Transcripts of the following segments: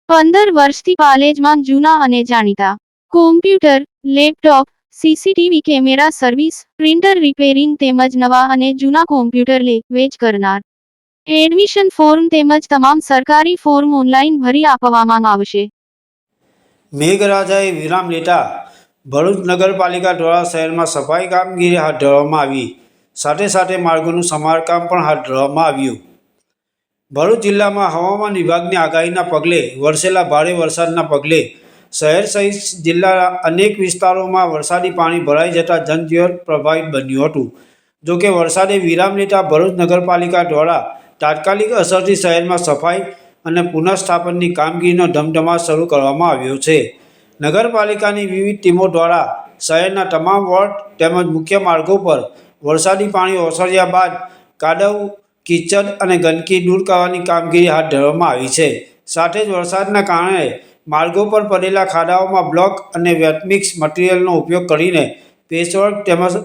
15 વર્ષથી પાલેજમાં જૂના અને જાણીતા computer, laptop, CCTV camera service, printer repairing તેમજ નવા અને જૂના કોમ્પ્યુટર લે-વેચ કરનાર. એડમિશન ફોર્મ તેમજ તમામ સરકારી ફોર્મ ઓનલાઈન ભરી આપવામાં આવશે. મેઘરાજાએ વિરામ લેતા ભરૂચ નગરપાલિકા દ્વારા શહેરમાં સફાઈ કામગીરી હાથ ધરવામાં આવી. સાથે સાથે માર્ગોનું સમારકામ પણ હાથ ધરવામાં આવ્યું. ભરૂચ જિલ્લામાં હવામાન વિભાગની આગાહીના પગલે વરસેલા ભારે વરસાદના પગલે શહેર સહિત જિલ્લાના અનેક વિસ્તારોમાં વરસાદી પાણી ભરાઈ જતા જનજીવન પ્રભાવિત બન્યું હતું. જોકે વરસાદે વિરામ લેતા ભરૂચ નગરપાલિકા દ્વારા તાત્કાલિક અસરથી શહેરમાં સફાઈ અને પુનઃસ્થાપનની કામગીરીનો ધમધમાટ શરૂ કરવામાં આવ્યો છે. નગરપાલિકાની વિવિધ ટીમો દ્વારા શહેરના તમામ વોર્ડ તેમજ મુખ્ય માર્ગો પર વરસાદી પાણી ઓસર્યા બાદ કાદવ, કીચડ અને ગંદકી દૂર કરવાની કામગીરી હાથ ધરવામાં આવી છે. સાથે જ વરસાદના કારણે માર્ગો પર પડેલા ખાડાઓમાં બ્લોક અને વેટમિક્સ મટીરિયલનો ઉપયોગ કરીને પેચવર્ક તેમજ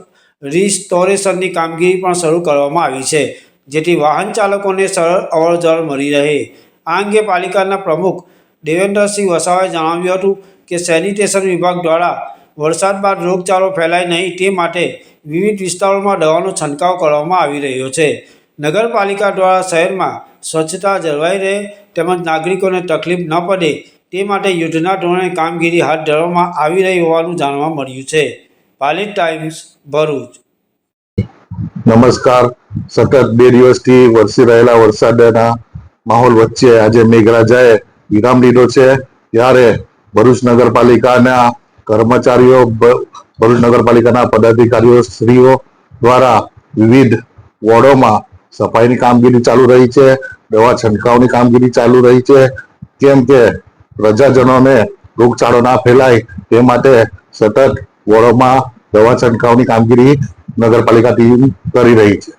રિસ્ટોરેશનની કામગીરી પણ શરૂ કરવામાં આવી છે, જેથી વાહન ચાલકોને સરળ અવરજવર મળી રહે. આ અંગે પાલિકાના પ્રમુખ દેવેન્દ્રસિંહ વસાવાએ જણાવ્યું હતું કે સેનિટેશન વિભાગ દ્વારા વરસાદ બાદ રોગચાળો ફેલાય નહીં તે માટે વિવિધ વિસ્તારોમાં દવાનો છંટકાવ કરવામાં આવી રહ્યો છે. નગરપાલિકા દ્વારા શહેરમાં સ્વચ્છતા જળવાઈ રહે તેમજ નાગરિકોને તકલીફ ન પડે તે માટે યુદ્ધના ધોરણે કામગીરી હાથ ધરવામાં આવી રહી હોવાનું જાણવા મળ્યું છે. પાલેજ ટાઈમ્સ, ભરૂચ. નમસ્કાર. સતત 2 દિવસથી વરસી રહેલા વરસાદના માહોલ વચ્ચે આજે મેઘરાજાએ વિરામ લીધો છે. ત્યારે ભરૂચ નગરપાલિકાના કર્મચારીઓ, ભરૂચ નગરપાલિકાના પદાધિકારીઓ શ્રીઓ દ્વારા વિવિધ વોર્ડોમાં સફાઈની કામગીરી ચાલુ રહી છે, દવા છંટકાવની કામગીરી ચાલુ રહી છે. કેમ કે પ્રજાજનોને રોગચાળો ના ફેલાય તે માટે સતત વોર્ડોમાં દવા છંટકાવની કામગીરી નગરપાલિકા ટીમ કરી રહી છે.